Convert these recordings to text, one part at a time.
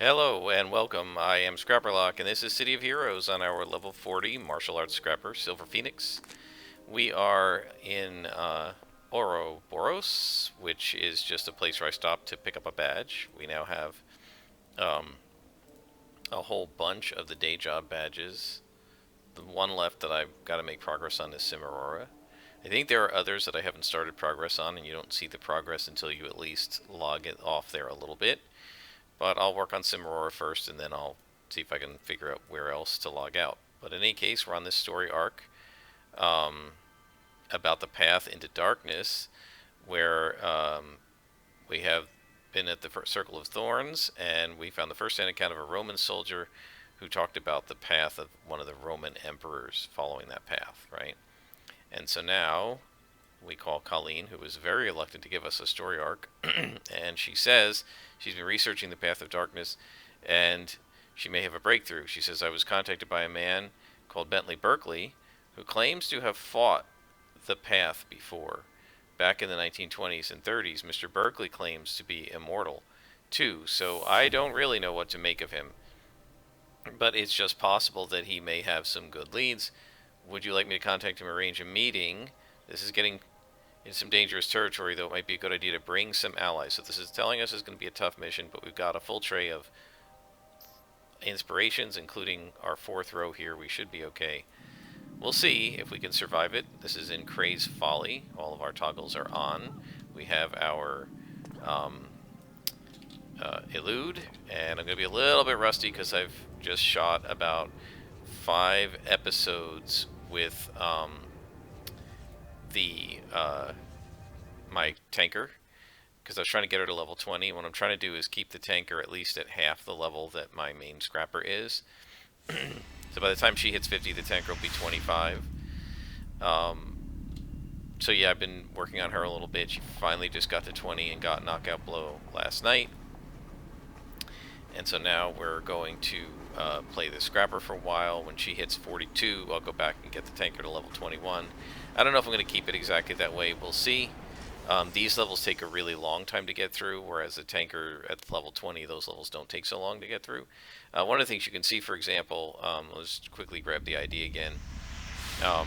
Hello and welcome. I am Scrapperlock, and this is City of Heroes on our level 40 martial arts scrapper, Silver Phoenix. We are in Ouroboros, which is just a place where I stopped to pick up a badge. We now have um, a whole bunch of the day job badges. The one left that I've got to make progress on is Cimarora. I think there are others that I haven't started progress on, and you don't see the progress until you at least log it off there a little bit. But I'll work on Cimarora first, and then I'll see if I can figure out where else to log out. But in any case, we're on this story arc um, about the path into darkness, where we have been at the Circle of Thorns, and we found the first-hand account of a Roman soldier who talked about the path of one of the Roman emperors following that path, right? And so now we call Colleen, who was very reluctant to give us a story arc, and she says she's been researching the path of darkness, and she may have a breakthrough. She says, I was contacted by a man called Bentley Berkeley, who claims to have fought the path before. Back in the 1920s and 30s, Mr. Berkeley claims to be immortal, too, so I don't really know what to make of him. But it's just possible that he may have some good leads. Would you like me to contact him, arrange a meeting? This is getting in some dangerous territory, though it might be a good idea to bring some allies. So this is telling us it's going to be a tough mission, but we've got a full tray of inspirations, including our fourth row here. We should be okay. We'll see if we can survive it. This is in Craze Folly. All of our toggles are on. We have our elude, and I'm going to be a little bit rusty because I've just shot about 5 episodes with the my tanker, because I was trying to get her to level 20. What I'm trying to do is keep the tanker at least at half the level that my main scrapper is. So by the time she hits 50, the tanker will be 25. Um, so yeah, I've been working on her a little bit. She finally just got to 20 and got knockout blow last night. And so now we're going to play the scrapper for a while. When she hits 42, I'll go back and get the tanker to level 21. I don't know if I'm going to keep it exactly that way. We'll see. These levels take a really long time to get through, whereas the tanker at level 20, those levels don't take so long to get through. One of the things you can see, for example, let's quickly grab the ID again. Um,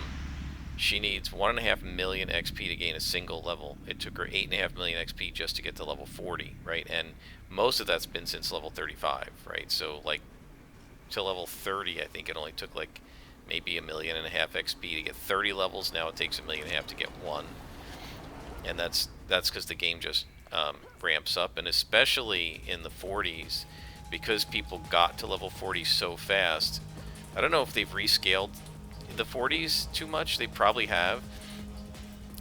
she needs 1.5 million XP to gain a single level. It took her 8.5 million XP just to get to level 40, right? And most of that's been since level 35, right? So, like, to level 30, I think it only took, like, maybe 1.5 million XP to get 30 levels. Now it takes 1.5 million to get one. And that's because the game just ramps up, and especially in the 40s, because people got to level 40 so fast. I don't know if they've rescaled the 40s too much. They probably have,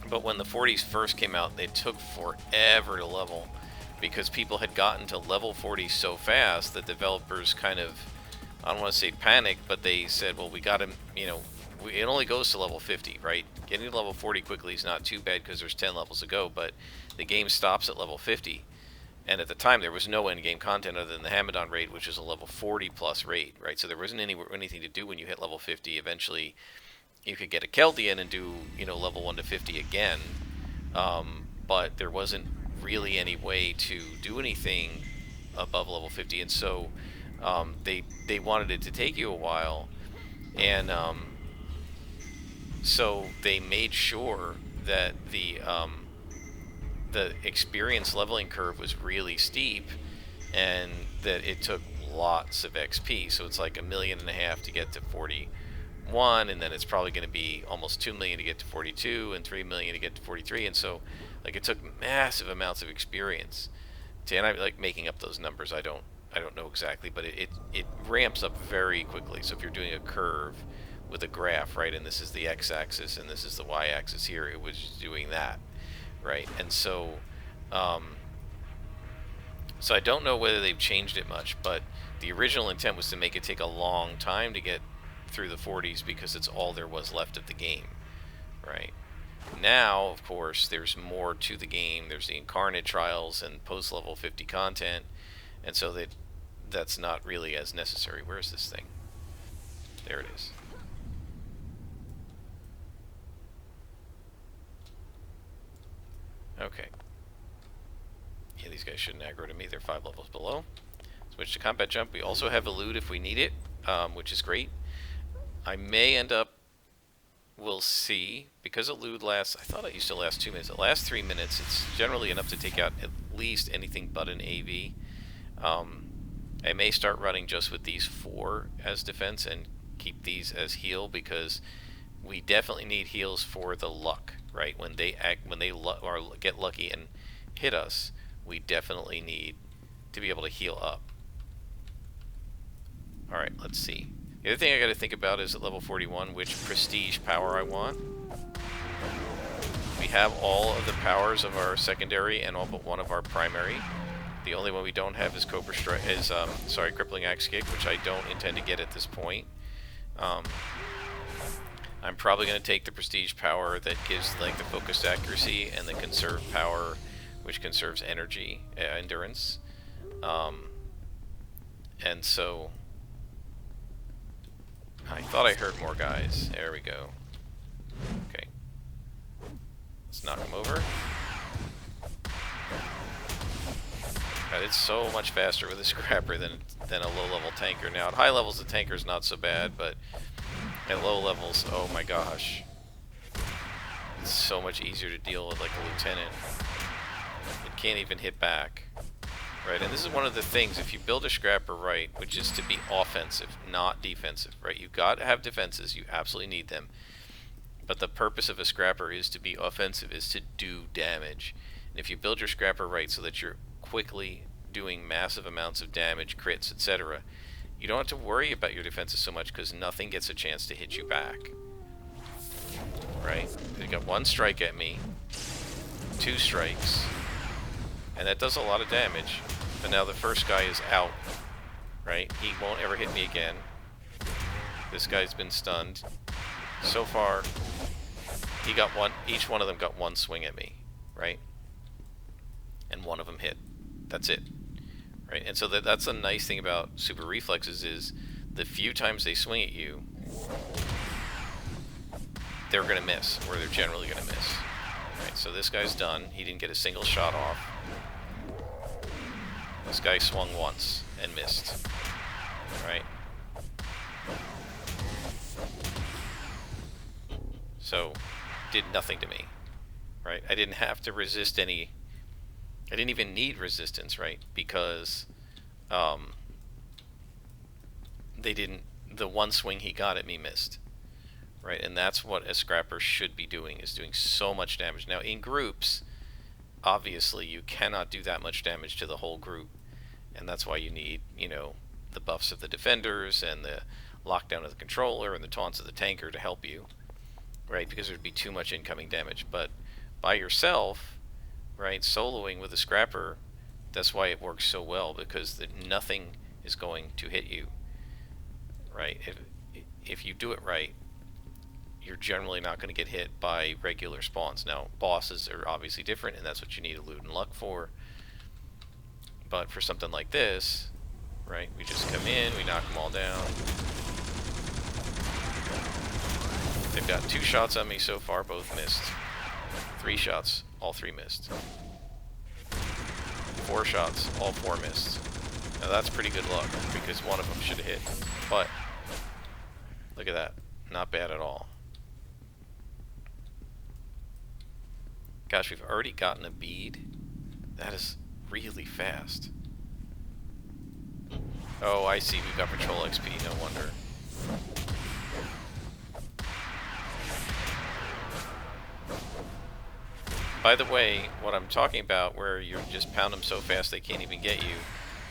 but when the 40s first came out, they took forever to level because people had gotten to level 40 so fast that developers kind of, I don't want to say panicked, but they said, well, we got to, it only goes to level 50, right? Getting to level 40 quickly is not too bad because there's 10 levels to go, but the game stops at level 50. And at the time, there was no end game content other than the Hamadon raid, which is a level 40 plus raid, right? So there wasn't anything to do when you hit level 50. Eventually, you could get a Keldian and do, level 1 to 50 again. But there wasn't really any way to do anything above level 50. And so they wanted it to take you a while. And so they made sure that the experience leveling curve was really steep, and that it took lots of XP. So it's like 1.5 million to get to 41, and then it's probably going to be almost 2 million to get to 42, and 3 million to get to 43. And so, like, it took massive amounts of experience. And I'm like making up those numbers. I don't know exactly, but it ramps up very quickly. So if you're doing a curve with a graph, right, and this is the x-axis and this is the y-axis here, it was doing that, right? And so, so I don't know whether they've changed it much, but the original intent was to make it take a long time to get through the 40s because it's all there was left of the game, right? Now, of course, there's more to the game. There's the Incarnate Trials and post-level 50 content, and so that's not really as necessary. Where is this thing? There it is. Okay. Yeah, these guys shouldn't aggro to me. They're 5 levels below. Switch to combat jump. We also have elude if we need it, which is great. I may end up, we'll see, because elude lasts, I thought it used to last 2 minutes. It lasts 3 minutes. It's generally enough to take out at least anything but an AV. I may start running just with these 4 as defense and keep these as heal, because we definitely need heals for the luck, right? When they get lucky and hit us, we definitely need to be able to heal up. Alright, let's see. The other thing I gotta think about is at level 41, which prestige power I want. We have all of the powers of our secondary and all but one of our primary. The only one we don't have is Crippling Axe Kick, which I don't intend to get at this point. I'm probably going to take the prestige power that gives like the focused accuracy, and the conserve power, which conserves energy, endurance. And so I thought I heard more guys. There we go. Okay. Let's knock them over. God, it's so much faster with a scrapper than a low-level tanker. Now, at high levels, the tanker's not so bad, but at low levels, oh my gosh. It's so much easier to deal with like a lieutenant. It can't even hit back. Right, and this is one of the things, if you build a scrapper right, which is to be offensive, not defensive, right? You've got to have defenses, you absolutely need them. But the purpose of a scrapper is to be offensive, is to do damage. And if you build your scrapper right so that you're quickly doing massive amounts of damage, crits, etc., you don't have to worry about your defenses so much, because nothing gets a chance to hit you back. Right? They got 1 strike at me, 2 strikes, and that does a lot of damage. But now the first guy is out, right? He won't ever hit me again. This guy's been stunned. So far, he got each one of them got 1 swing at me, right? And 1 of them hit. That's it. Right? And so that's a nice thing about super reflexes, is the few times they swing at you, they're going to miss, or they're generally going to miss. Right? So this guy's done. He didn't get a single shot off. This guy swung once and missed. Right? So, did nothing to me. Right? I didn't have to resist any. I didn't even need resistance, right? Because the 1 swing he got at me missed. Right? And that's what a scrapper should be doing, is doing so much damage. Now, in groups, obviously you cannot do that much damage to the whole group, and that's why you need, you know, the buffs of the defenders and the lockdown of the controller and the taunts of the tanker to help you, right? Because there'd be too much incoming damage. But by yourself, right, soloing with a scrapper, that's why it works so well, because nothing is going to hit you, right? If you do it right, you're generally not going to get hit by regular spawns. Now, bosses are obviously different, and that's what you need elude and luck for. But for something like this, right, we just come in, we knock them all down. They've got 2 shots on me so far, both missed. 3 shots, all 3 missed. 4 shots, all 4 missed. Now that's pretty good luck, because one of them should have hit. But, look at that. Not bad at all. Gosh, we've already gotten a bead. That is really fast. Oh, I see. We've got patrol XP. No wonder. By the way, what I'm talking about, where you just pound them so fast they can't even get you,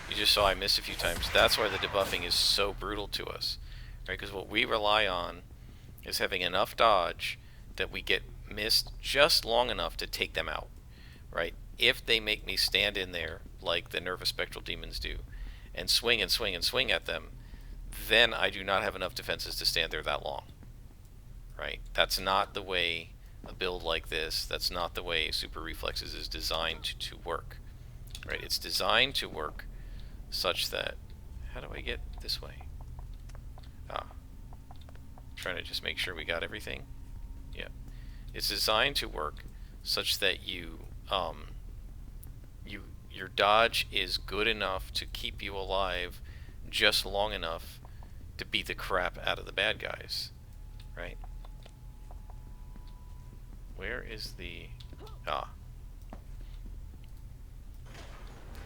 you just saw I missed a few times. That's why the debuffing is so brutal to us. Right? Because what we rely on is having enough dodge that we get missed just long enough to take them out, right? If they make me stand in there like the Nervous Spectral Demons do and swing and swing and swing at them, then I do not have enough defenses to stand there that long, right? That's not the way a build like this, that's not the way Super Reflexes is designed to work, right? It's designed to work such that, how do I get this way? Trying to just make sure we got everything. Yeah. It's designed to work such that you your dodge is good enough to keep you alive just long enough to beat the crap out of the bad guys, right? Where is the... Ah.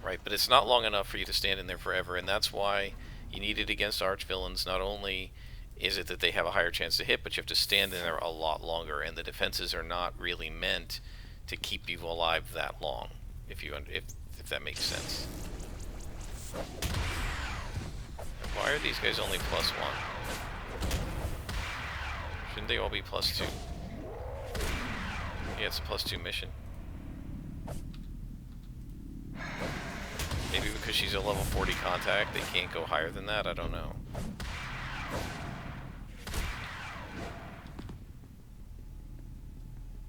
Right, but it's not long enough for you to stand in there forever, and that's why you need it against arch-villains. Not only is it that they have a higher chance to hit, but you have to stand in there a lot longer, and the defenses are not really meant to keep you alive that long, if that makes sense. Why are these guys only +1? Shouldn't they all be +2? Yeah, it's a +2 mission. Maybe because she's a level 40 contact, they can't go higher than that? I don't know.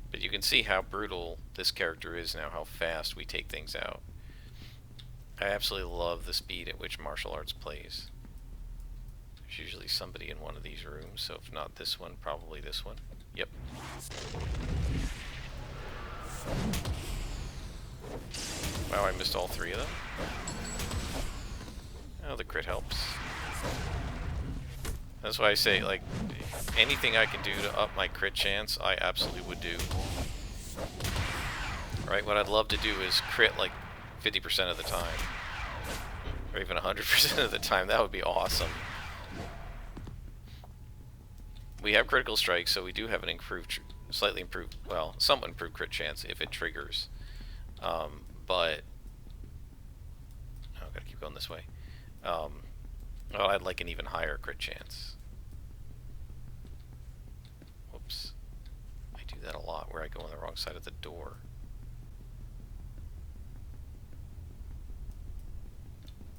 But you can see how brutal this character is now, how fast we take things out. I absolutely love the speed at which martial arts plays. There's usually somebody in one of these rooms, so if not this one, probably this one. Yep. Wow, I missed all 3 of them. Oh, the crit helps. That's why I say, like, anything I can do to up my crit chance, I absolutely would do. Right, what I'd love to do is crit like 50% of the time. Or even 100% of the time, that would be awesome. We have critical strikes, so we do have an improved, slightly improved, well, somewhat improved crit chance if it triggers. But oh, gotta keep going this way. Well, I'd like an even higher crit chance. Whoops. I do that a lot where I go on the wrong side of the door.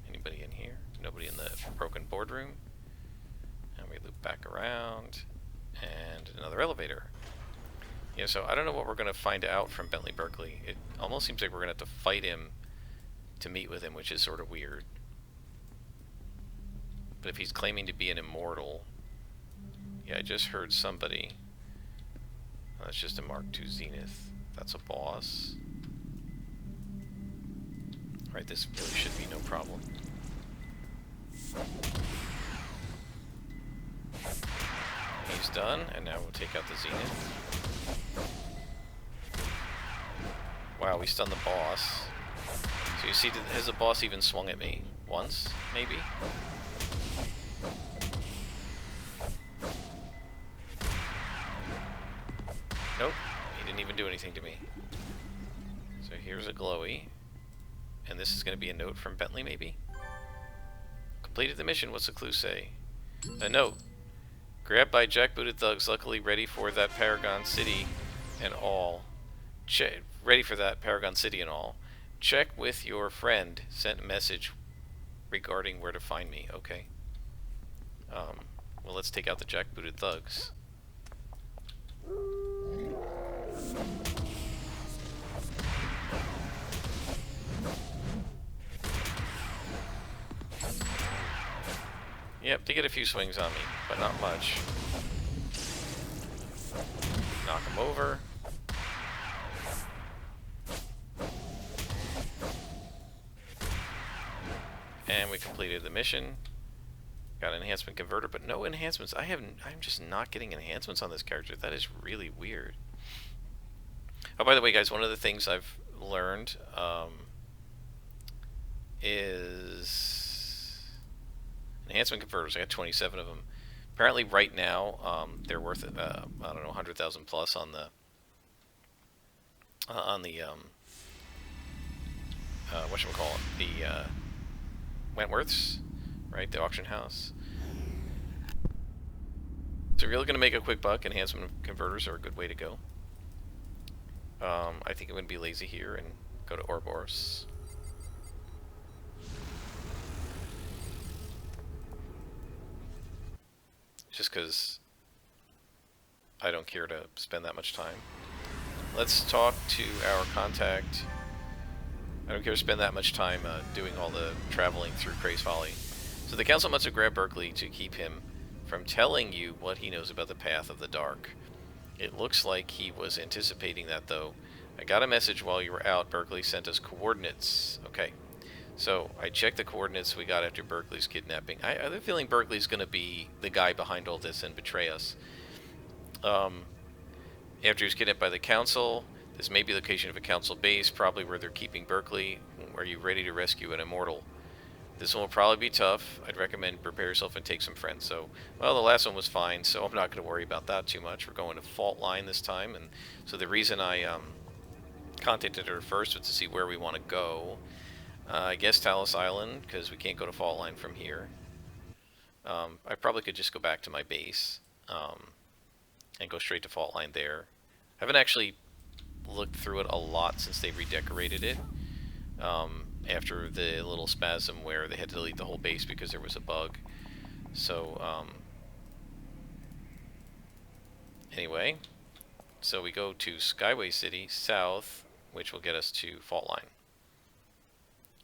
Anybody in here? Nobody in the broken boardroom. And we loop back around. And another elevator. Yeah, so I don't know what we're going to find out from Bentley Berkeley. It almost seems like we're going to have to fight him to meet with him, which is sort of weird. But if he's claiming to be an immortal... Yeah, I just heard somebody... Oh, that's just a Mark II Zenith. That's a boss. Right, this really should be no problem. He's done, and now we'll take out the Zenith. Wow, we stunned the boss. So you see, has the boss even swung at me? Once, maybe? Nope, he didn't even do anything to me. So here's a glowy. And this is going to be a note from Bentley, maybe? Completed the mission, what's the clue say? A note. Grabbed by jackbooted thugs, luckily ready for that Paragon City and all. Ready for that Paragon City and all. Check with your friend. Sent a message regarding where to find me. Okay. Well, let's take out the jackbooted thugs. Yep, they get a few swings on me, but not much. Knock them over. And we completed the mission. Got an enhancement converter, but no enhancements. I'm just not getting enhancements on this character. That is really weird. Oh, by the way, guys, one of the things I've learned is enhancement converters. I got 27 of them. Apparently, right now, they're worth I don't know, 100,000 plus on the whatchamacallit, the Wentworths, right? The auction house. So if you're looking to make a quick buck, enhancement converters are a good way to go. I think I'm going to be lazy here and go to Ouroboros. Just because I don't care to spend that much time. Let's talk to our contact. I don't care to spend that much time doing all the traveling through Craze Folly. So the council must have grabbed Berkeley to keep him from telling you what he knows about the path of the dark. It looks like he was anticipating that, though. I got a message while you were out. Berkeley sent us coordinates. Okay. So I checked the coordinates we got after Berkeley's kidnapping. I have a feeling Berkeley's going to be the guy behind all this and betray us. After he was kidnapped by the council, this may be the location of a council base, probably where they're keeping Berkeley. Are you ready to rescue an immortal? This one will probably be tough. I'd recommend prepare yourself and take some friends. So, well, the last one was fine, so I'm not going to worry about that too much. We're going to Fault Line this time, and so the reason I contacted her first was to see where we want to go. I guess Talos Island, because we can't go to Fault Line from here. I probably could just go back to my base and go straight to Fault Line there. I haven't actually looked through it a lot since they redecorated it. After the little spasm where they had to delete the whole base because there was a bug. So, anyway, so we go to Skyway City South, which will get us to Fault Line.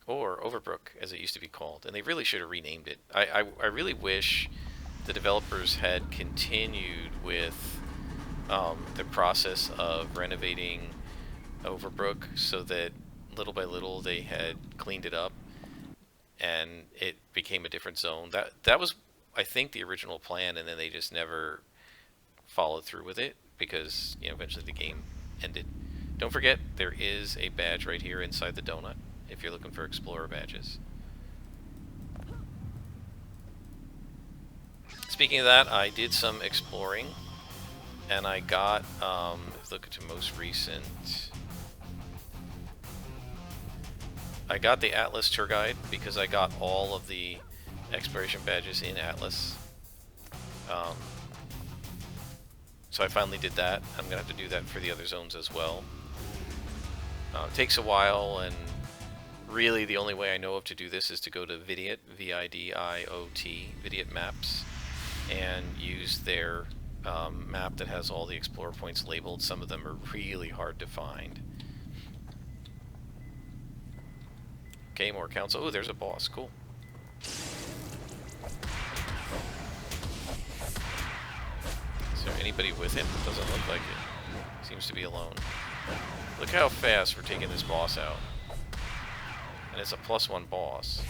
Or Overbrook, as it used to be called. And they really should have renamed it. I really wish the developers had continued with the process of renovating Overbrook so that little by little they had cleaned it up and it became a different zone. That was, I think, the original plan, and then they just never followed through with it because, you know, eventually the game ended. Don't forget, there is a badge right here inside the donut if you're looking for Explorer badges. Speaking of that, I did some exploring and I got, look at the most recent, I got the Atlas tour guide because I got all of the exploration badges in Atlas. So I finally did that. I'm going to have to do that for the other zones as well. It takes a while, and really the only way I know of to do this is to go to Vidiot, V-I-D-I-O-T, Vidiot Maps, and use their map that has all the explorer points labeled. Some of them are really hard to find. Okay, more council. Oh, there's a boss. Cool. Is there anybody with him? Doesn't look like it. Seems to be alone. Look how fast we're taking this boss out. And it's a +1 boss.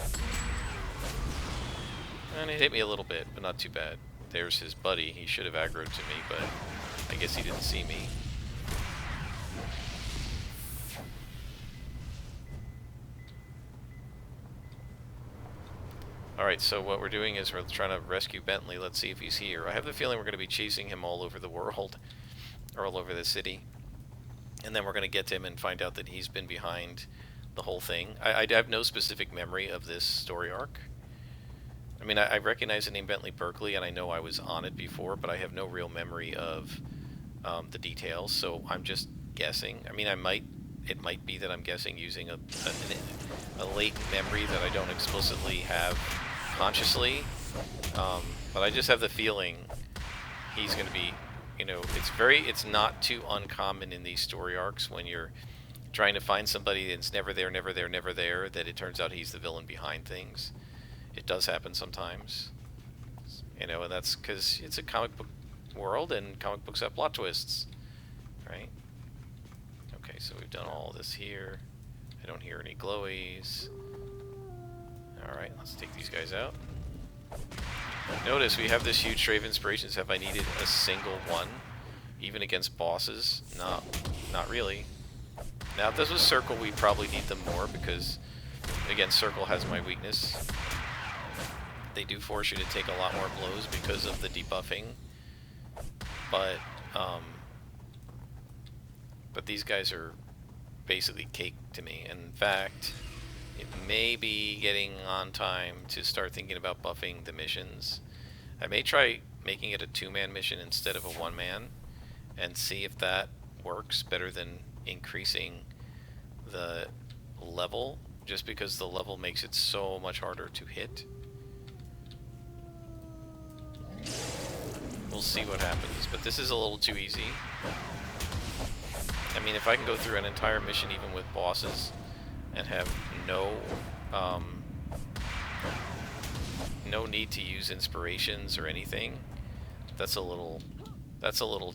And it hit me a little bit, but not too bad. There's his buddy. He should have aggroed to me, but I guess he didn't see me. Alright, so what we're doing is we're trying to rescue Bentley. Let's see if he's here. I have the feeling we're going to be chasing him all over the world, or all over the city. And then we're going to get to him and find out that he's been behind the whole thing. I have no specific memory of this story arc. I mean, I recognize the name Bentley Berkeley, and I know I was on it before, but I have no real memory of the details, so I'm just guessing. I mean, it might be that I'm guessing using a latent memory that I don't explicitly have consciously, but I just have the feeling he's going to be, you know, it's not too uncommon in these story arcs when you're trying to find somebody that's never there, that it turns out he's the villain behind things. It does happen sometimes, you know, and that's because it's a comic book world and comic books have plot twists, right? Okay, so we've done all this here. I don't hear any glowies. Alright, let's take these guys out. Notice we have this huge tray of inspirations. Have I needed a single one? Even against bosses? No, not really. Now if this was Circle, we'd probably need them more because, again, Circle has my weakness. They do force you to take a lot more blows because of the debuffing. But these guys are basically cake to me. In fact, it may be getting on time to start thinking about buffing the missions. I may try making it a 2-man mission instead of a 1-man and see if that works better than increasing the level, just because the level makes it so much harder to hit. We'll see what happens, but this is a little too easy. I mean, if I can go through an entire mission even with bosses and have no need to use inspirations or anything, that's a little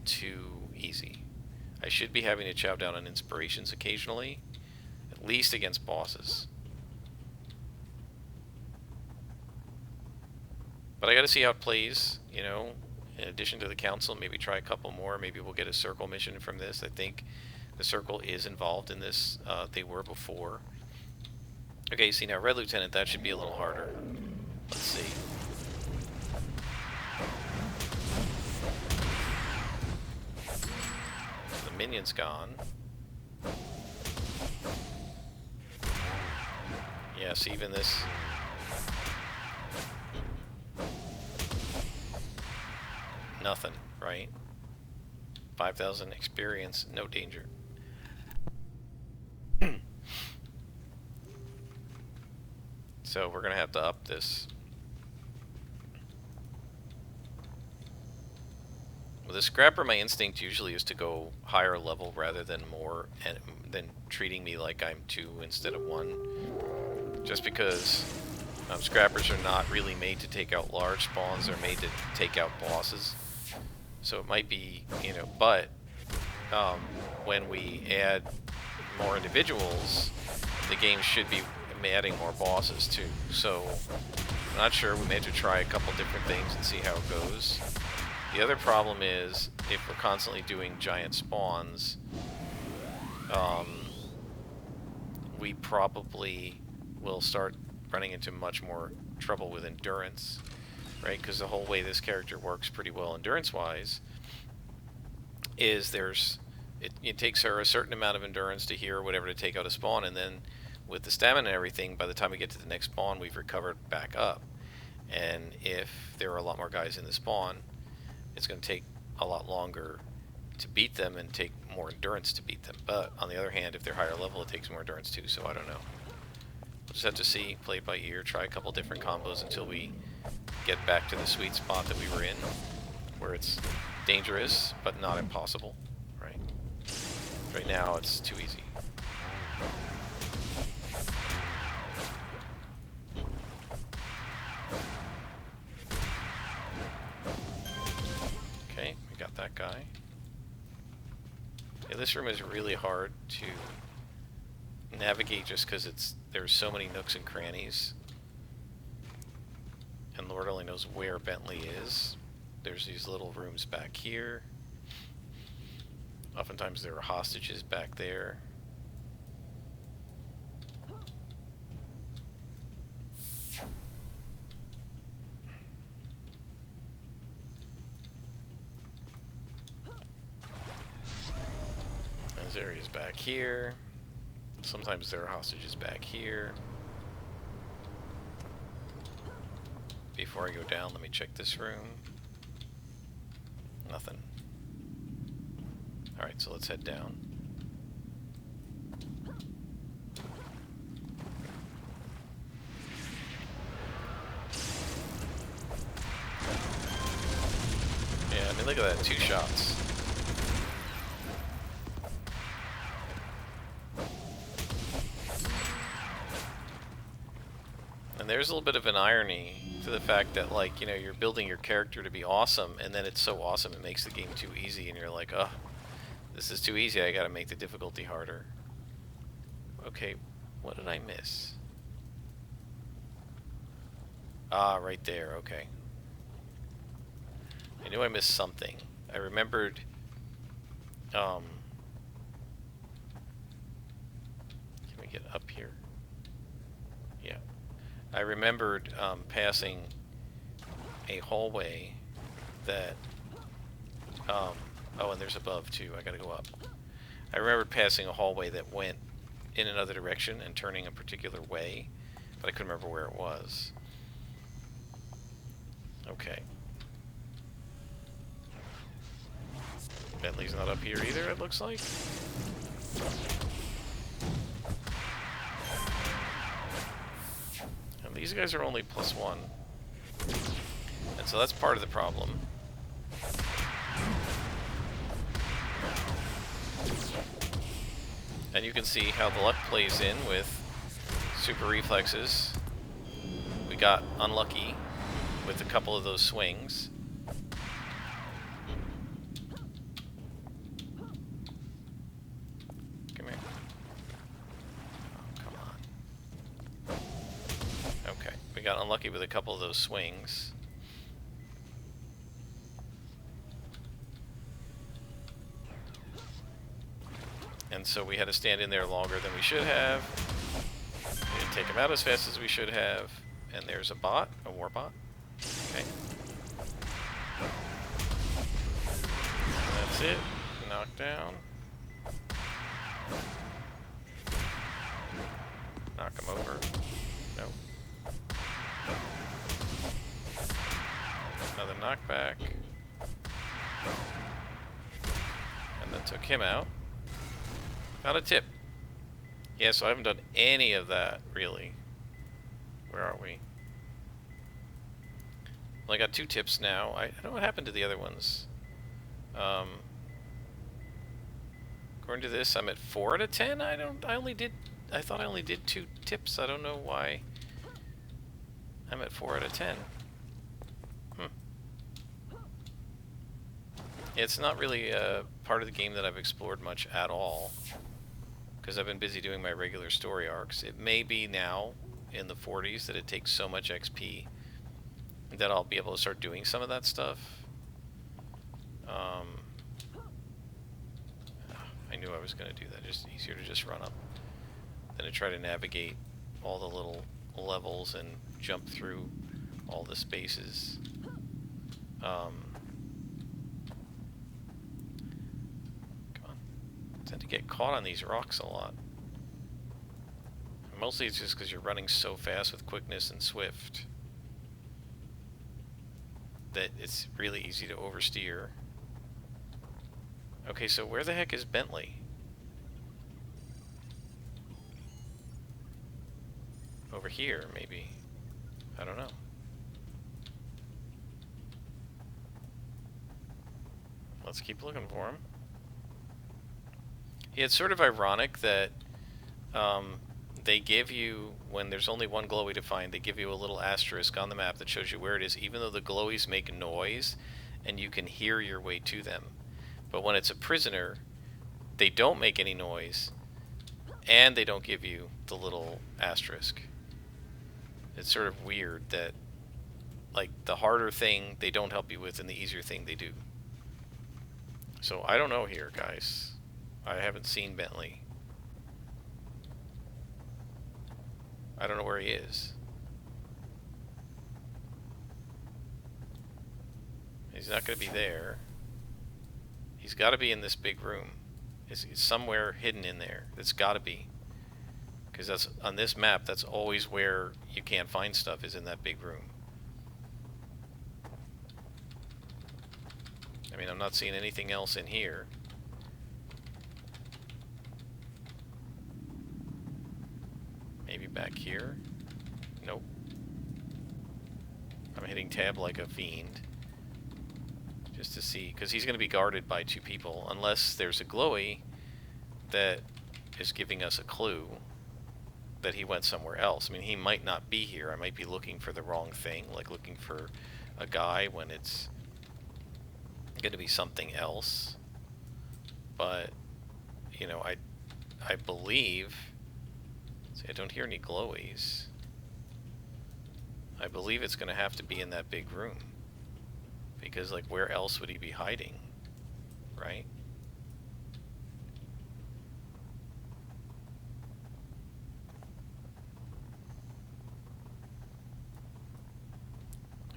too easy. I should be having to chow down on inspirations occasionally, at least against bosses. But I gotta see how it plays, you know, in addition to the council, maybe try a couple more. Maybe we'll get a circle mission from this. I think the circle is involved in this. They were before. Okay, see now, Red Lieutenant, that should be a little harder. Let's see. The minion's gone. Yeah, see, even this... Nothing, right? 5,000 experience, no danger. So we're gonna have to up this. With a scrapper, my instinct usually is to go higher level rather than more, and than treating me like I'm 2 instead of 1. Just because scrappers are not really made to take out large spawns; they're made to take out bosses. So it might be, you know, but when we add more individuals, the game should be adding more bosses too. So I'm not sure. We may have to try a couple different things and see how it goes. The other problem is if we're constantly doing giant spawns, we probably will start running into much more trouble with endurance, right? Because the whole way this character works pretty well endurance-wise is it takes her a certain amount of endurance to heal or whatever to take out a spawn, and then with the stamina and everything, by the time we get to the next spawn, we've recovered back up. And if there are a lot more guys in the spawn, it's going to take a lot longer to beat them and take more endurance to beat them. But on the other hand, if they're higher level, it takes more endurance too, so I don't know. We'll just have to see, play it by ear, try a couple different combos until we get back to the sweet spot that we were in, where it's dangerous, but not impossible, right? Right now, it's too easy. Okay, we got that guy. Yeah, this room is really hard to navigate just because there's so many nooks and crannies. And Lord only knows where Bentley is. There's these little rooms back here. Oftentimes there are hostages back there. There's areas back here. Sometimes there are hostages back here. Before I go down, let me check this room. Nothing. Alright, so let's head down. Yeah, I mean, look at that, 2 shots. And there's a little bit of an irony to the fact that, like, you know, you're building your character to be awesome, and then it's so awesome it makes the game too easy, and you're like, oh, this is too easy, I gotta make the difficulty harder. Okay, what did I miss? Ah, right there, okay. I knew I missed something. I remembered, can we get up here? Yeah. I remembered passing a hallway that, oh, and there's above too, I gotta go up. I remembered passing a hallway that went in another direction and turning a particular way, but I couldn't remember where it was. Okay. Bentley's not up here either, it looks like. And these guys are only +1. And so that's part of the problem. And you can see how the luck plays in with super reflexes. We got unlucky with a couple of those swings. lucky with a couple of those swings. And so we had to stand in there longer than we should have. We didn't take him out as fast as we should have. And there's a bot, a war bot. Okay. And that's it. Knocked down. Knock him over. Nope. Another knockback. And then took him out. Found a tip. Yeah, so I haven't done any of that, really. Where are we? Well, I got 2 tips now. I don't know what happened to the other ones. According to this, I'm at 4 out of 10. I thought I only did 2 tips. I don't know why I'm at 4 out of 10. It's not really a part of the game that I've explored much at all, because I've been busy doing my regular story arcs. It may be now, in the 40s, that it takes so much XP that I'll be able to start doing some of that stuff. I knew I was going to do that. Just easier to just run up than to try to navigate all the little levels and jump through all the spaces. Come on. I tend to get caught on these rocks a lot. Mostly it's just because you're running so fast with quickness and swift that it's really easy to oversteer. Okay, so where the heck is Bentley? Over here, maybe. I don't know. Let's keep looking for him. Yeah, it's sort of ironic that they give you, when there's only one glowy to find, they give you a little asterisk on the map that shows you where it is, even though the glowies make noise and you can hear your way to them. But when it's a prisoner, they don't make any noise and they don't give you the little asterisk. It's sort of weird that, like, the harder thing they don't help you with and the easier thing they do. So I don't know here, guys. I haven't seen Bentley. I don't know where he is. He's not going to be there. He's got to be in this big room. He's somewhere hidden in there. It's got to be. Because that's on this map, that's always where you can't find stuff, is in that big room. I mean, I'm not seeing anything else in here. Maybe back here? Nope. I'm hitting tab like a fiend. Just to see, because he's going to be guarded by 2 people, unless there's a glowy that is giving us a clue that he went somewhere else. I mean, he might not be here. I might be looking for the wrong thing, like looking for a guy when it's going to be something else. But, you know, I believe... See, I don't hear any glowies. I believe it's going to have to be in that big room. Because, like, where else would he be hiding? Right?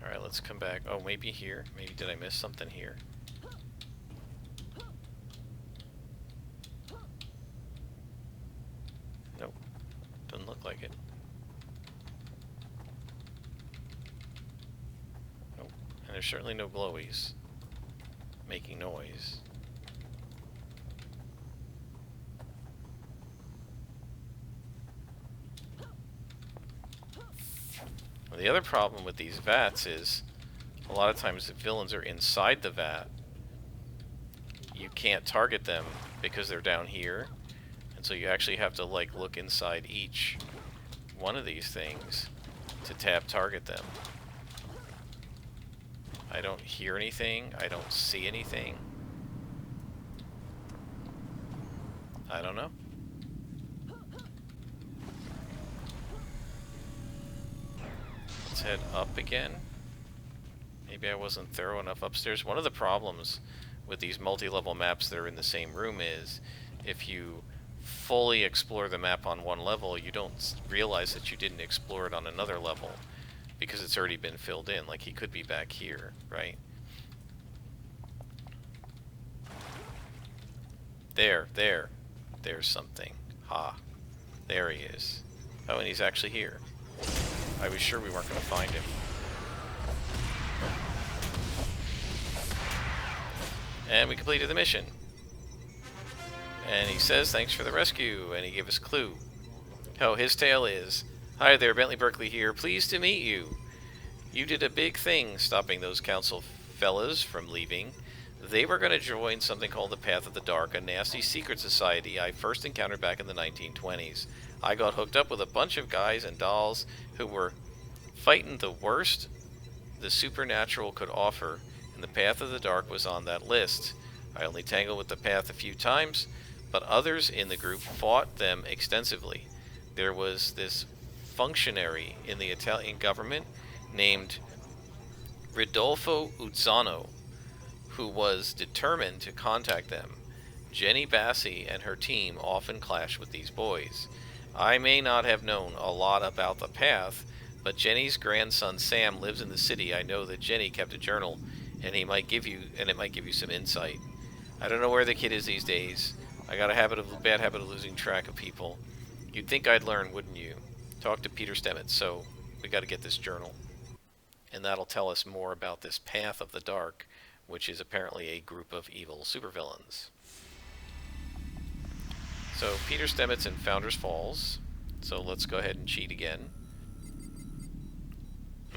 Alright, let's come back. Oh, maybe here. Maybe did I miss something here? Nope. Doesn't look like it. Nope. And there's certainly no glowies making noise. Well, the other problem with these vats is a lot of times the villains are inside the vat. You can't target them because they're down here. And so you actually have to, like, look inside each one of these things to tab target them. I don't hear anything. I don't see anything. I don't know. Let's head up again. Maybe I wasn't thorough enough upstairs. One of the problems with these multi-level maps that are in the same room is if you fully explore the map on one level, you don't realize that you didn't explore it on another level because it's already been filled in. Like, he could be back here, right? There's something. Ha. There he is. Oh, and he's actually here. I was sure we weren't going to find him. And we completed the mission. And he says, thanks for the rescue, and he gave us a clue. Oh, his tale is, hi there, Bentley Berkeley here, pleased to meet you. You did a big thing stopping those council fellas from leaving. They were going to join something called the Path of the Dark, a nasty secret society I first encountered back in the 1920s. I got hooked up with a bunch of guys and dolls who were fighting the worst the supernatural could offer, and the Path of the Dark was on that list. I only tangled with the Path a few times, but others in the group fought them extensively. There was this functionary in the Italian government named Ridolfo Uzzano, who was determined to contact them. Jenny Bassi and her team often clash with these boys. I may not have known a lot about the Path, but Jenny's grandson Sam lives in the city. I know that Jenny kept a journal, and it might give you some insight. I don't know where the kid is these days. I got a bad habit of losing track of people. You'd think I'd learn, wouldn't you? Talk to Peter Stemets, so we got to get this journal. And that'll tell us more about this Path of the Dark, which is apparently a group of evil supervillains. So, Peter Stemets in Founders Falls. So let's go ahead and cheat again.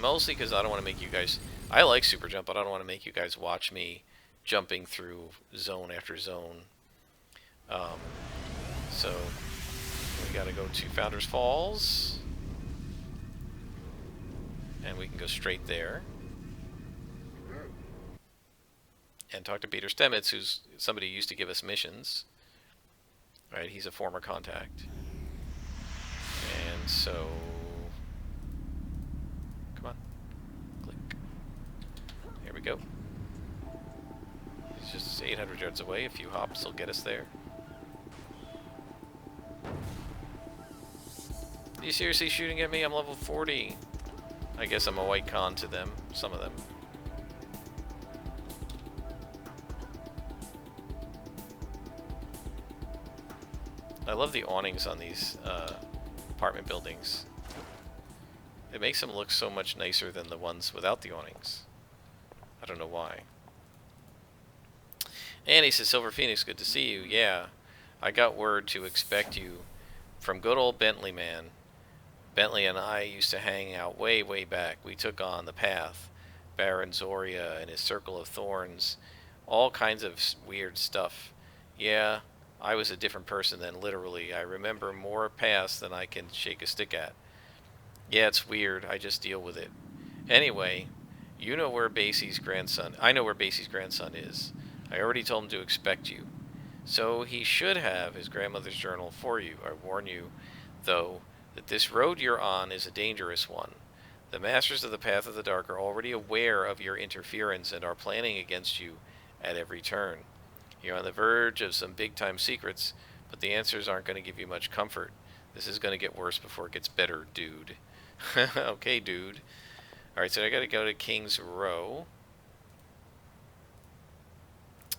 Mostly because I don't want to make you guys... I like Super Jump, but I don't want to make you guys watch me jumping through zone after zone. So, we gotta go to Founders Falls. And we can go straight there. And talk to Peter Stemets, who's somebody who used to give us missions. Right, he's a former contact. And so... Come on. Click. Here we go. He's just 800 yards away. A few hops will get us there. Are you seriously shooting at me? I'm level 40. I guess I'm a white con to them. Some of them. I love the awnings on these apartment buildings. It makes them look so much nicer than the ones without the awnings. I don't know why. And he says, Silver Phoenix, good to see you. Yeah, I got word to expect you from good old Bentley man. Bentley and I used to hang out way, way back. We took on the Path, Baron Zoria and his Circle of Thorns, all kinds of weird stuff. Yeah, I was a different person then, literally. I remember more past than I can shake a stick at. Yeah, it's weird. I just deal with it. Anyway, you know where Basie's grandson... I know where Basie's grandson is. I already told him to expect you. So he should have his grandmother's journal for you. I warn you, though, that this road you're on is a dangerous one. The Masters of the Path of the Dark are already aware of your interference and are planning against you at every turn. You're on the verge of some big-time secrets, but the answers aren't going to give you much comfort. This is going to get worse before it gets better, dude. Okay, dude. Alright, so I got to go to King's Row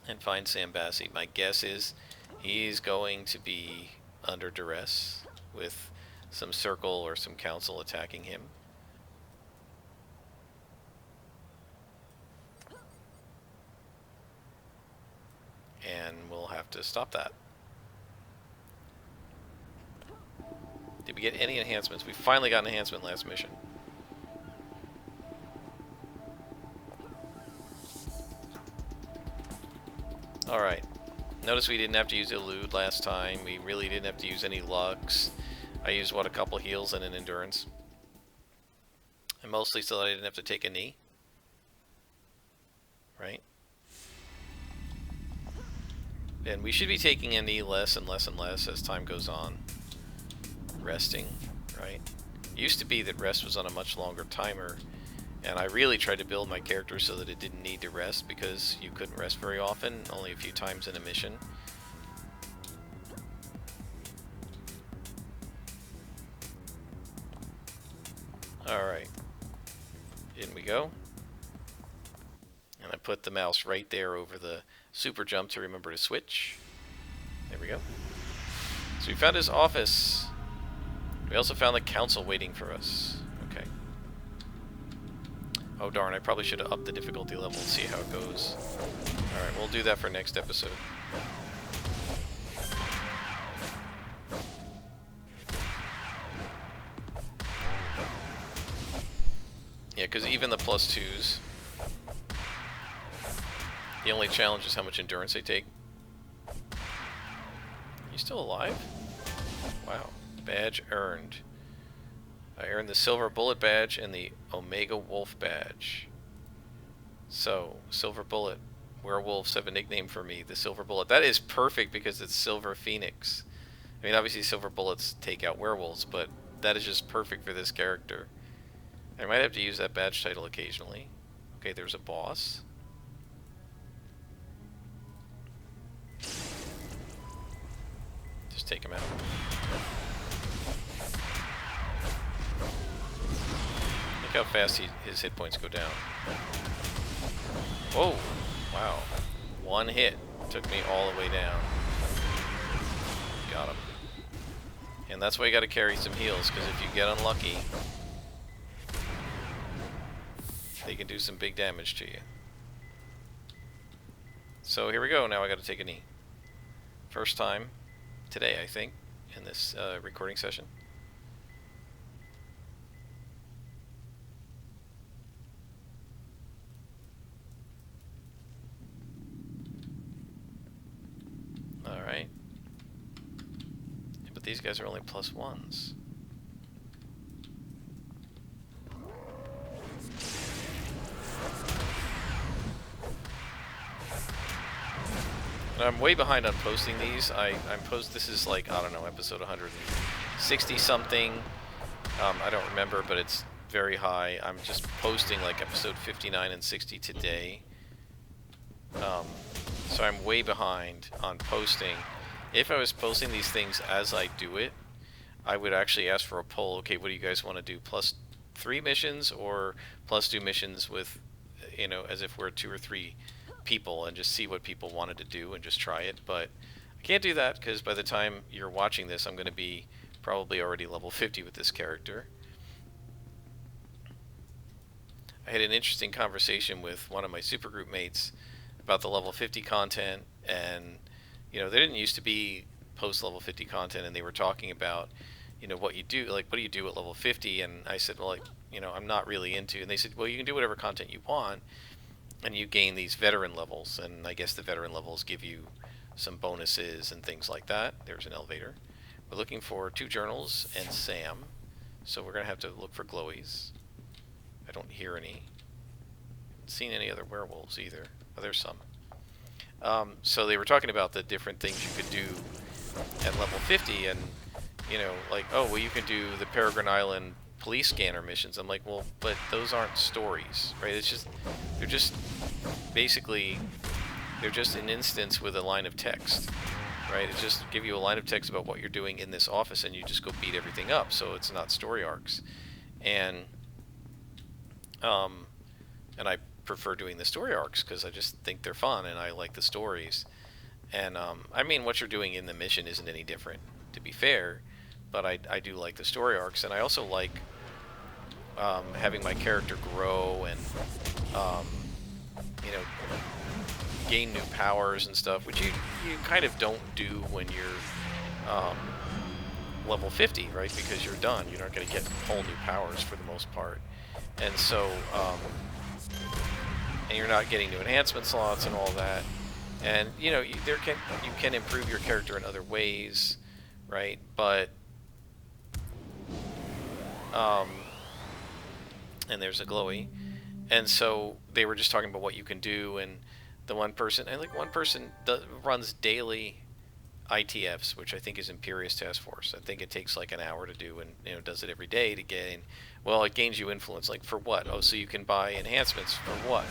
and find Sam Bassi. My guess is he's going to be under duress with some circle or some council attacking him. And we'll have to stop that. Did we get any enhancements? We finally got an enhancement last mission. Alright. Notice we didn't have to use Elude last time. We really didn't have to use any Lux. I used, what, a couple heals and an Endurance. And mostly so that I didn't have to take a knee. Right? And we should be taking a knee less and less and less as time goes on. Resting, right? Used to be that rest was on a much longer timer, and I really tried to build my character so that it didn't need to rest, because you couldn't rest very often, only a few times in a mission. Alright, in we go. And I put the mouse right there over the super jump to remember to switch. There we go. So we found his office. We also found the council waiting for us. Okay. Oh darn, I probably should have upped the difficulty level and see how it goes. Alright, we'll do that for next episode. Yeah, because even the +2s, the only challenge is how much endurance they take. You still alive? Wow. Badge earned. I earned the Silver Bullet badge and the Omega Wolf badge. So, Silver Bullet. Werewolves have a nickname for me, the Silver Bullet. That is perfect because it's Silver Phoenix. I mean, obviously Silver Bullets take out werewolves, but that is just perfect for this character. I might have to use that badge title occasionally. Okay, there's a boss. Just take him out. Look how fast his hit points go down. Whoa! Wow. One hit took me all the way down. Got him. And that's why you gotta carry some heals, because if you get unlucky, they can do some big damage to you. So here we go. Now I got to take a knee. First time today, I think, in this recording session. All right. But these guys are only +1s. And I'm way behind on posting these. This is like, I don't know, episode 160 something. I don't remember, but it's very high. I'm just posting like episode 59 and 60 today. So I'm way behind on posting. If I was posting these things as I do it, I would actually ask for a poll. Okay, what do you guys want to do? +3 missions or +2 missions with, you know, as if we're 2 or 3 people, and just see what people wanted to do and just try it. But I can't do that because by the time you're watching this, I'm going to be probably already level 50 with this character. I had an interesting conversation with one of my supergroup mates about the level 50 content, and you know, there didn't used to be post level 50 content, and they were talking about, you know, what you do, like what do you do at level 50, and I said, well, like, you know, I'm not really into, and they said, well, you can do whatever content you want, and you gain these veteran levels, and I guess the veteran levels give you some bonuses and things like that. There's an elevator. We're looking for 2 journals and Sam, so we're going to have to look for glowies. I don't hear any. Haven't seen any other werewolves either. Oh, there's some. So they were talking about the different things you could do at level 50, and, you know, like, oh, well, you can do the Peregrine Island police scanner missions. I'm like, well, but those aren't stories, right? It's just, they're just basically, they're just an instance with a line of text, right? It's just give you a line of text about what you're doing in this office, and you just go beat everything up. So it's not story arcs, and I prefer doing the story arcs because I just think they're fun and I like the stories. And I mean, what you're doing in the mission isn't any different, to be fair, but I do like the story arcs, and I also like having my character grow and you know, gain new powers and stuff, which you kind of don't do when you're level 50, right? Because you're done. You're not going to get whole new powers for the most part, and so and you're not getting new enhancement slots and all that. And you know, you can improve your character in other ways, right? But and there's a glowy, and so they were just talking about what you can do, and the one person, and like one person runs daily ITFs, which I think is Imperious Task Force. I think it takes like an hour to do, and does it every day to gain. Well, it gains you influence. Like for what? Oh, so you can buy enhancements for what?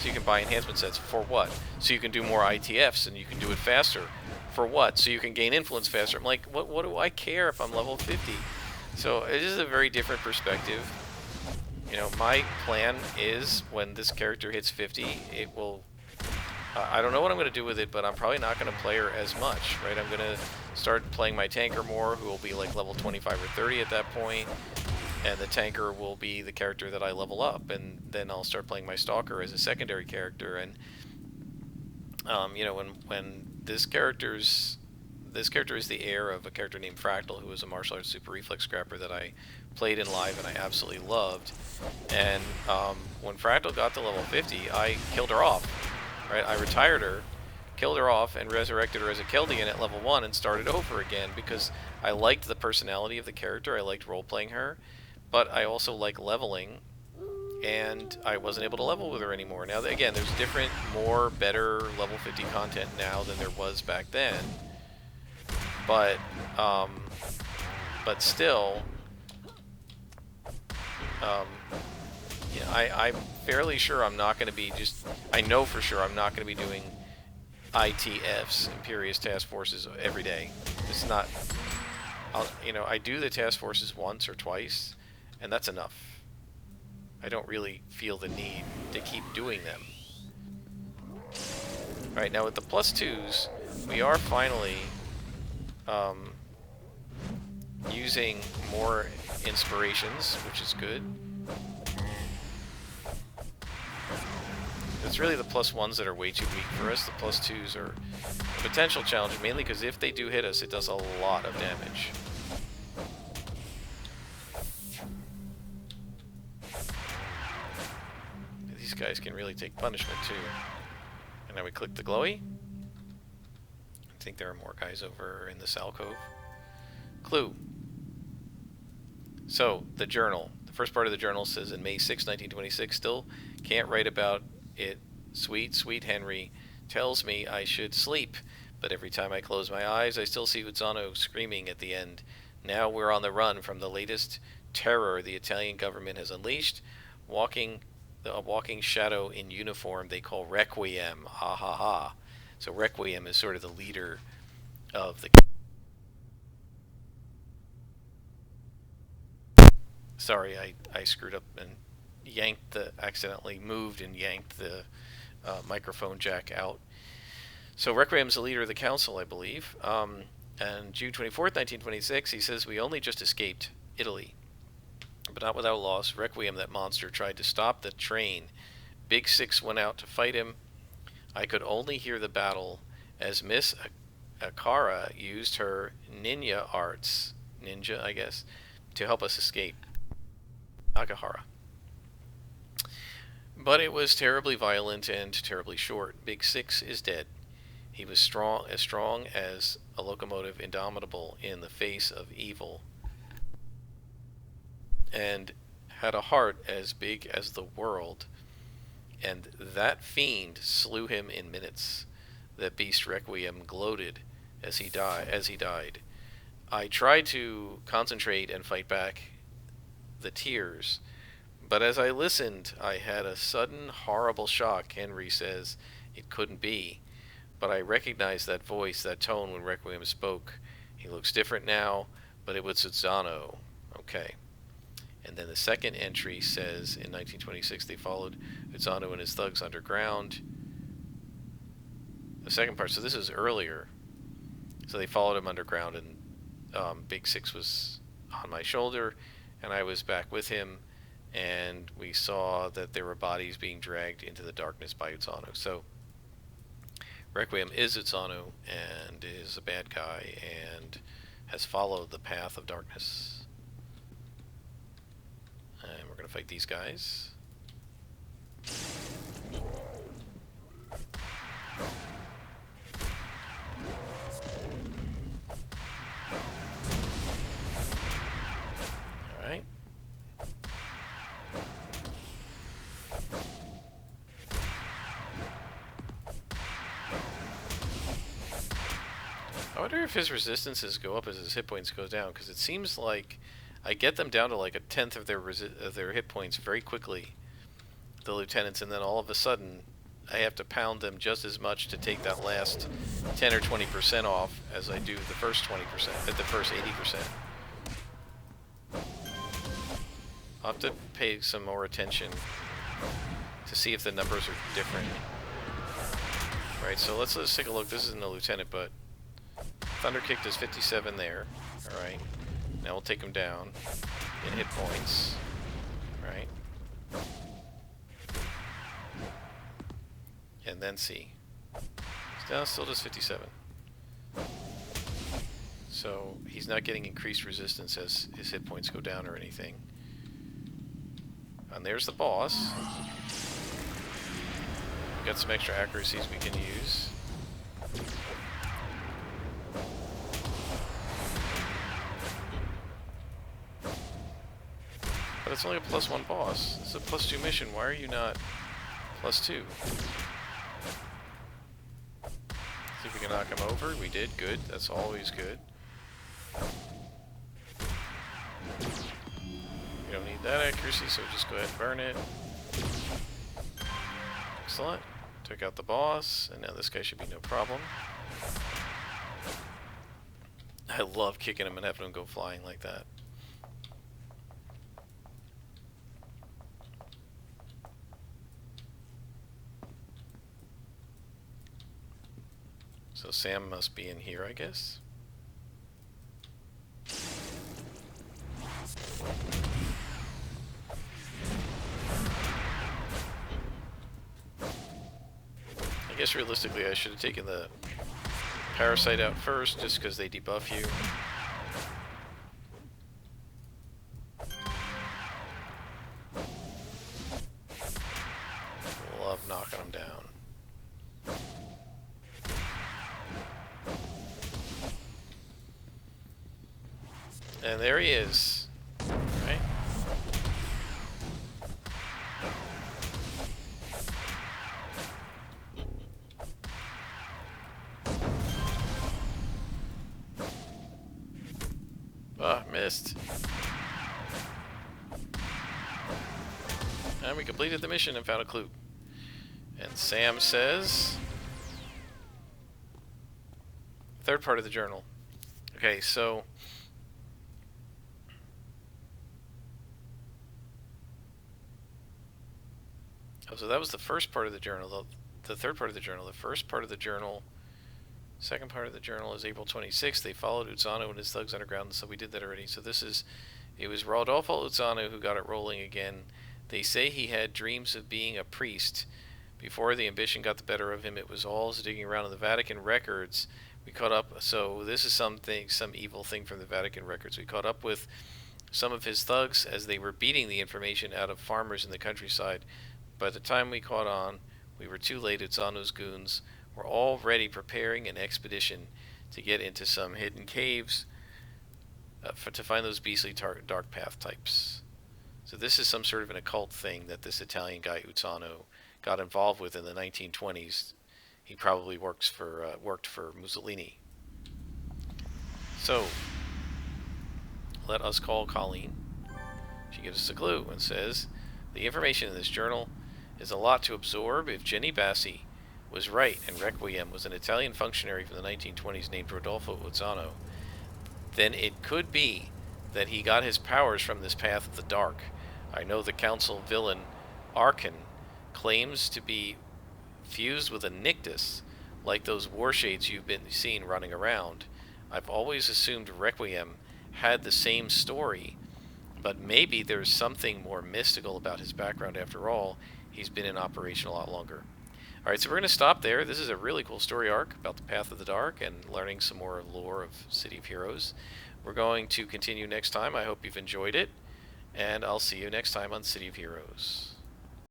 So you can buy enhancement sets for what? So you can do more ITFs and you can do it faster. For what? So you can gain influence faster. I'm like, what do I care if I'm level 50? So it is a very different perspective. My plan is when this character hits 50, it will. I don't know what I'm going to do with it, but I'm probably not going to play her as much, right? I'm going to start playing my tanker more, who will be like level 25 or 30 at that point, and the tanker will be the character that I level up, and then I'll start playing my stalker as a secondary character. And when this character is the heir of a character named Fractal, who was a martial arts super reflex scrapper that I played in live and I absolutely loved. And when Fractal got to level 50, I killed her off. Right? I retired her, killed her off, and resurrected her as a Keldian at level 1 and started over again because I liked the personality of the character. I liked role-playing her, but I also like leveling, and I wasn't able to level with her anymore. Now, again, there's different, more, better level 50 content now than there was back then, but still, I'm fairly sure I'm not going to be I know for sure I'm not going to be doing ITFs, Imperious Task Forces, every day. It's not, I do the task forces once or twice, and that's enough. I don't really feel the need to keep doing them. Right, now with the +2s, we are finally using more inspirations, which is good. It's really the +1s that are way too weak for us. The +2s are a potential challenge, mainly because if they do hit us, it does a lot of damage. These guys can really take punishment too. And now we click the glowy. I think there are more guys over in this alcove. Clue. So, the journal. The first part of the journal says, in May 6, 1926, still can't write about it. Sweet, sweet Henry tells me I should sleep, but every time I close my eyes, I still see Uzzano screaming at the end. Now we're on the run from the latest terror the Italian government has unleashed. A walking shadow in uniform they call Requiem. Ha ha ha. So Requiem is sort of the leader of the... Sorry, I screwed up and accidentally moved and yanked the microphone jack out. So Requiem's the leader of the council, I believe. And June 24th, 1926, he says, we only just escaped Italy, but not without loss. Requiem, that monster, tried to stop the train. Big Six went out to fight him. I could only hear the battle as Miss Akara used her ninja, I guess, to help us escape. Akahara. But it was terribly violent and terribly short. Big Six is dead. He was as strong as a locomotive, indomitable in the face of evil, and had a heart as big as the world. And that fiend slew him in minutes. That beast Requiem gloated as he died. I tried to concentrate and fight back the tears, but as I listened, I had a sudden horrible shock. Henry says it couldn't be, but I recognized that voice, that tone when Requiem spoke. He looks different now, but it was Uzzano. Okay. And then the second entry says, in 1926, they followed Uzzano and his thugs underground. The second part, so this is earlier. So they followed him underground, and Big Six was on my shoulder, and I was back with him, and we saw that there were bodies being dragged into the darkness by Uzzano. So Requiem is Uzzano, and is a bad guy, and has followed the path of darkness. And we're going to fight these guys. Alright. wonder if his resistances go up as his hit points go down, because it seems like I get them down to like a tenth of their hit points very quickly, the lieutenants, and then all of a sudden I have to pound them just as much to take that last 10 or 20% off as I do the first 20%, at the first 80%. I'll have to pay some more attention to see if the numbers are different. Right, so let's take a look. This isn't a lieutenant, but Thunderkick does 57 there. Alright, now we'll take him down in hit points. Right. And then see. Still does 57. So he's not getting increased resistance as his hit points go down or anything. And there's the boss. We've got some extra accuracies we can use. But it's only a +1 boss. It's a +2 mission. Why are you not +2? See if we can knock him over. We did. Good. That's always good. We don't need that accuracy, so just go ahead and burn it. Excellent. Took out the boss, and now this guy should be no problem. I love kicking him and having him go flying like that. So Sam must be in here, I guess. I guess realistically I should have taken the Parasite out first, just because they debuff you. Love knocking them down. And there he is. Right? Ah, missed. And we completed the mission and found a clue. And Sam says... Third part of the journal. Okay, so... Oh, so that was the first part of the journal. The third part of the journal. The first part of the journal... Second part of the journal is April 26th. They followed Uzzano and his thugs underground, so we did that already. So this is... It was Rodolfo Uzzano who got it rolling again. They say he had dreams of being a priest. Before the ambition got the better of him, it was all digging around in the Vatican records. We caught up... So this is some evil thing from the Vatican records. We caught up with some of his thugs as they were beating the information out of farmers in the countryside. By the time we caught on, we were too late. Uzzano's goons were already preparing an expedition to get into some hidden caves to find those beastly dark path types. So this is some sort of an occult thing that this Italian guy Uzzano got involved with in the 1920s. He probably worked for Mussolini. So let us call Colleen. She gives us a clue and says, the information in this journal is a lot to absorb. If Jenny Bassi was right and Requiem was an Italian functionary from the 1920s named Rodolfo Uzzano, then it could be that he got his powers from this path of the dark. I know the council villain Arkan claims to be fused with a Nictus, like those warshades you've been seeing running around. I've always assumed Requiem had the same story, but maybe there's something more mystical about his background after all. He's been in operation a lot longer. Alright, so we're going to stop there. This is a really cool story arc about the Path of the Dark and learning some more lore of City of Heroes. We're going to continue next time. I hope you've enjoyed it, and I'll see you next time on City of Heroes.